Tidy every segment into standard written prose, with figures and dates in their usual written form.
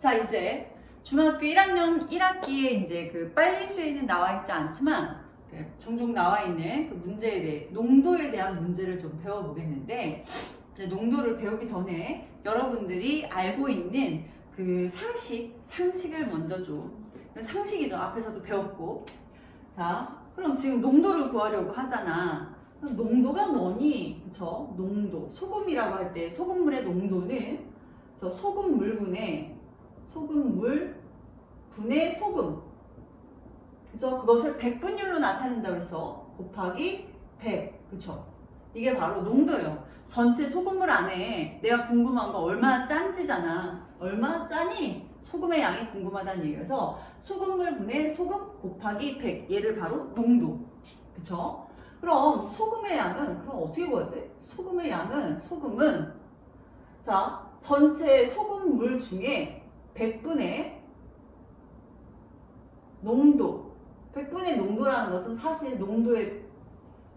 자, 이제 중학교 1학년 1학기에 이제 그 빨리 수에는 나와 있지 않지만 종종 나와 있는 그 문제에 대해 농도에 대한 문제를 좀 배워보겠는데, 농도를 배우기 전에 여러분들이 알고 있는 그 상식을 먼저 좀, 상식이죠. 앞에서도 배웠고. 자, 그럼 지금 농도를 구하려고 하잖아. 그럼 농도가 뭐니? 그쵸? 농도. 소금이라고 할 때 소금물의 농도는 저 소금물 분의 소금. 그죠? 그것을 백분율로 나타낸다고 해서 곱하기 100. 그쵸? 이게 바로 농도예요. 전체 소금물 안에 내가 궁금한 거 얼마나 짠지잖아. 얼마나 짜니? 소금의 양이 궁금하다는 얘기여서 소금물 분의 소금 곱하기 100. 얘를 바로 농도. 그쵸? 그럼 소금의 양은 그럼 어떻게 구하지? 소금의 양은 자, 전체 소금물 중에 100분의 농도. 100분의 농도라는 것은 사실 농도의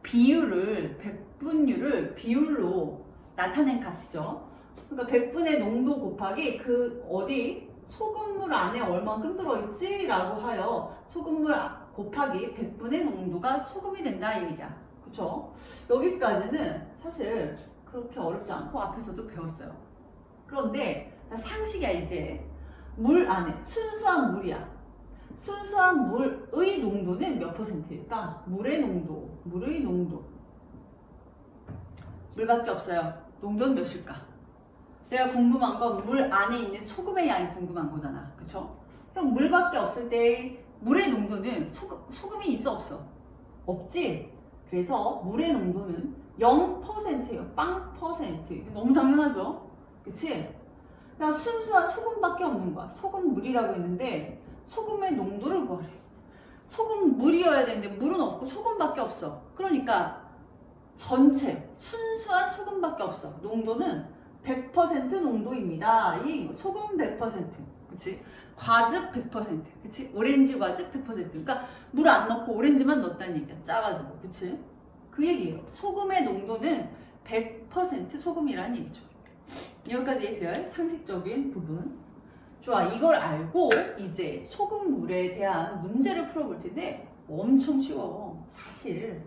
비율을, 백분율을 비율로 나타낸 값이죠. 그러니까 100분의 농도 곱하기 그 어디 소금물 안에 얼만큼 들어있지? 라고 하여 소금물 곱하기 100분의 농도가 소금이 된다 이 얘기야. 그쵸? 여기까지는 사실 그렇게 어렵지 않고 앞에서도 배웠어요. 그런데 자, 상식이야. 이제 물 안에 순수한 물이야. 순수한 물의 농도는 몇 %일까? 물의 농도. 물밖에 없어요. 농도는 몇일까? 내가 궁금한 건 물 안에 있는 소금의 양이 궁금한 거잖아. 그쵸? 그럼 물밖에 없을 때 물의 농도는 소금이 있어 없어? 없지? 그래서 물의 농도는 0%예요. 0%. 너무 당연하죠? 그치? 그냥 순수한 소금밖에 없는 거야. 소금물이라고 했는데 소금의 농도를 구하래. 소금물이어야 되는데 물은 없고 소금밖에 없어. 그러니까 전체 순수한 소금밖에 없어. 농도는 100% 농도입니다. 이 소금 100%. 그치? 과즙 100%. 그치? 오렌지 과즙 100%. 그러니까 물 안 넣고 오렌지만 넣었다는 얘기야. 짜가지고. 그치? 그 얘기예요. 소금의 농도는 100% 소금이라는 얘기죠. 여기까지 제일 상식적인 부분. 좋아. 이걸 알고 이제 소금물에 대한 문제를 풀어볼 텐데 엄청 쉬워. 사실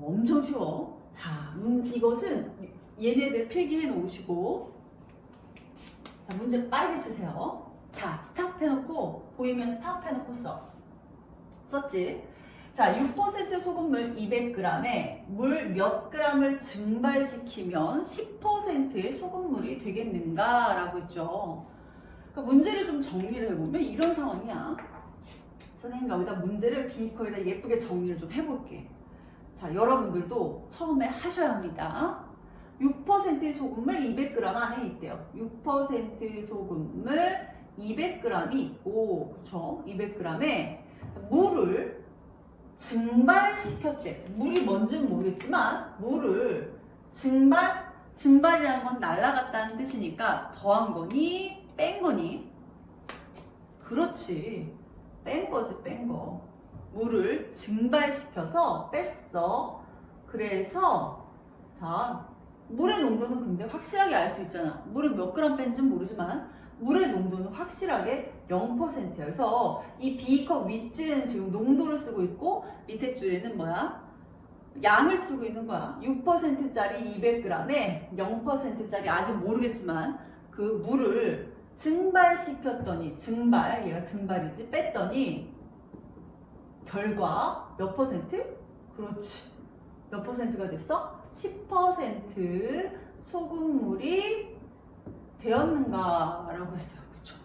엄청 쉬워. 자, 이것은 얘네들 필기해 놓으시고, 자, 문제 빠르게 쓰세요. 자, 스탑 해놓고 보이면 스탑 해놓고 썼지? 자, 6% 소금물 200g에 물 몇 g을 증발시키면 10%의 소금물이 되겠는가? 라고 했죠. 그러니까 문제를 좀 정리를 해보면 이런 상황이야. 선생님 여기다 문제를 비커에다 예쁘게 정리를 좀 해볼게. 자, 여러분들도 처음에 하셔야 합니다. 6%의 소금물 200g 안에 있대요. 6% 소금물 200g이 있고, 그쵸? 200g에 물을 증발시켰대. 물이 뭔지는 모르겠지만 물을 증발이라는 건 날아갔다는 뜻이니까 더한 거니 뺀 거니? 그렇지. 뺀 거지, 뺀 거. 물을 증발시켜서 뺐어. 그래서 자, 물의 농도는 근데 확실하게 알 수 있잖아. 물을 몇 그램 뺀지는 모르지만 물의 농도는 확실하게 0%야. 그래서 이 비컵 윗줄에는 지금 농도를 쓰고 있고 밑에 줄에는 뭐야? 양을 쓰고 있는 거야. 6%짜리 200g에 0%짜리 아직 모르겠지만 그 물을 증발시켰더니 얘가 증발이지, 뺐더니 결과 몇 퍼센트? 그렇지. 몇 퍼센트가 됐어? 10% 소금물이 되었는가라고 했어요. 그쵸?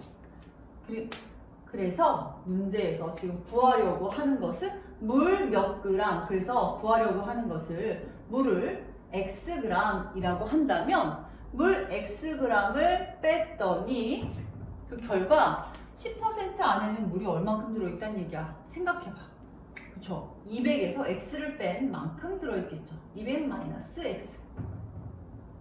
그래서 문제에서 지금 구하려고 하는 것은 물 몇 그램. 그래서 구하려고 하는 것을 물을 xg이라고 한다면 물 xg을 뺐더니 그 결과 10% 안에는 물이 얼만큼 들어있다는 얘기야. 생각해봐. 그쵸? 200에서 x를 뺀 만큼 들어있겠죠. 200-x.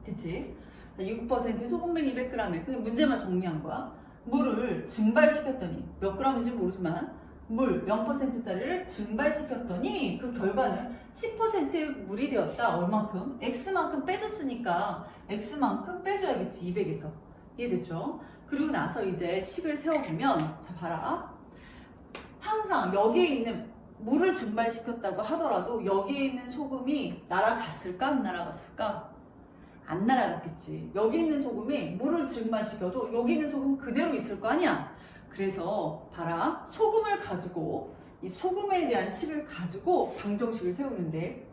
됐지? 6% 소금물 200g에 그 문제만 정리한 거야. 물을 증발시켰더니 몇 g인지 모르지만 물 0%짜리를 증발시켰더니 그 결과는 10% 물이 되었다. 얼만큼? x만큼 빼줬으니까 x만큼 빼줘야겠지. 200에서. 이해됐죠? 그리고 나서 이제 식을 세워보면, 자, 봐라. 항상 여기에 있는 물을 증발시켰다고 하더라도 여기에 있는 소금이 날아갔을까? 안 날아갔을까? 안 날아갔겠지. 여기 있는 소금이 물을 증발시켜도 여기 있는 소금 그대로 있을 거 아니야? 그래서 봐라. 소금을 가지고, 이 소금에 대한 식을 가지고 방정식을 세우는데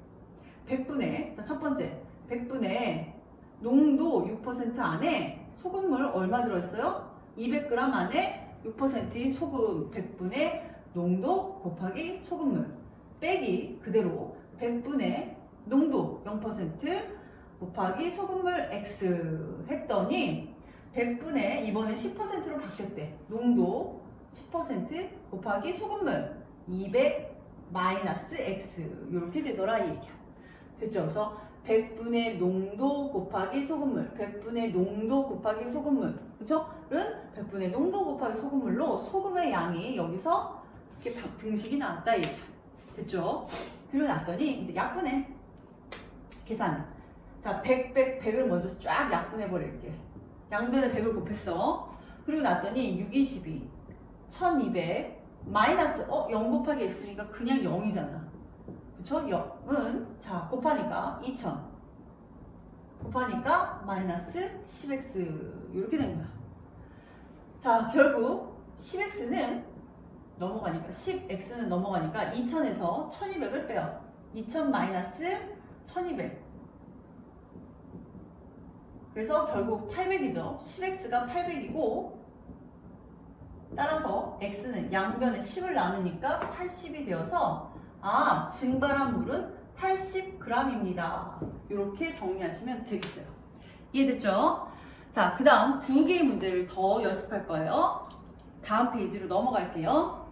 100분의, 자, 첫 번째 100분의 농도 6% 안에 소금물 얼마 들어있어요? 200g 안에 6%인 소금 100분의 농도 곱하기 소금물 빼기 그대로 100분의 농도 0% 곱하기 소금물 X 했더니 100분의 이번에 10%로 바뀌었대. 농도 10% 곱하기 소금물 200 마이너스 X 이렇게 되더라 이 얘기야. 됐죠? 그래서 100분의 농도 곱하기 소금물 100분의 농도 곱하기 소금물 그쵸? 은 100분의 농도 곱하기 소금물로 소금의 양이 여기서 이렇게 등식이 나왔다 이 얘기야. 됐죠? 그리고 났더니 이제 약분해. 계산. 자, 100을 먼저 쫙 약분해 버릴게. 양변에 100을 곱했어. 그리고 났더니 6, 22, 1200 마이너스 0 곱하기 x니까 그냥 0이잖아. 그쵸? 0은 자 곱하니까 2000 곱하니까 마이너스 10x 이렇게 된 거야. 자, 결국 10x는 넘어가니까 10x는 넘어가니까 2000에서 1200을 빼요. 2000 마이너스 1200 그래서 결국 800이죠. 10x가 800이고 따라서 x는 양변에 10을 나누니까 80이 되어서 아, 증발한 물은 80g입니다. 이렇게 정리하시면 되겠어요. 이해됐죠? 자, 그 다음 두 개의 문제를 더 연습할 거예요. 다음 페이지로 넘어갈게요.